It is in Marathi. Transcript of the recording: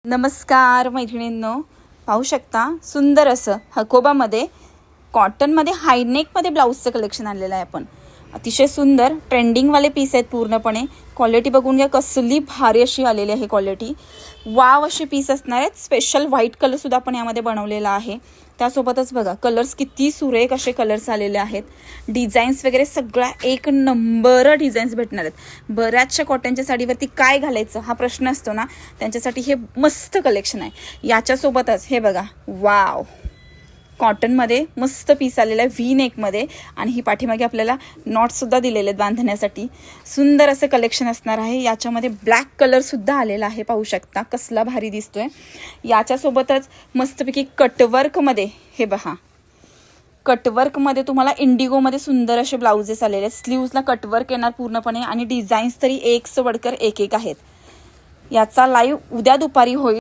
नमस्कार मैत्रिणींनो, पाहू शकता सुंदर असं हकोबामध्ये कॉटनमध्ये हायनेकमध्ये ब्लाऊजचं कलेक्शन आणलेलं आहे. आपण अतिशय सुंदर ट्रेंडिंगवाले पीस आहेत. पूर्णपणे क्वालिटी बघून घ्या, कसली भारी अशी आलेली आहे क्वालिटी. वाव असे पीस असणार आहेत. स्पेशल व्हाईट कलर सुद्धा आपण यामध्ये बनवलेला आहे. त्यासोबतच बघा कलर्स किती सुरेख असे कलर्स आलेले आहेत. डिझाईन्स वगैरे सगळ्या एक नंबर डिझाईन्स भेटणार आहेत. बऱ्याचशा कॉटनच्या साडीवरती काय घालायचं हा प्रश्न असतो ना, त्यांच्यासाठी हे मस्त कलेक्शन आहे. याच्यासोबतच हे बघा, वाव कॉटनमध्ये मस्त पीस आलेला आहे व्ही नेकमध्ये, आणि ही पाठीमागे आपल्याला नॉटसुद्धा दिलेले आहेत बांधण्यासाठी. सुंदर असं कलेक्शन असणार आहे. याच्यामध्ये ब्लॅक कलरसुद्धा आलेला आहे. पाहू शकता कसला भारी दिसतोय. याच्यासोबतच मस्तपैकी कटवर्कमध्ये हे बघा, कटवर्कमध्ये तुम्हाला इंडिगोमध्ये सुंदर असे ब्लाउजेस आलेले आहेत. स्लीव्सला कटवर्क येणार पूर्णपणे, आणि डिझाईन्स तरी एक से बढ़कर एक एक आहेत. याचा लाईव्ह उद्या दुपारी होईल.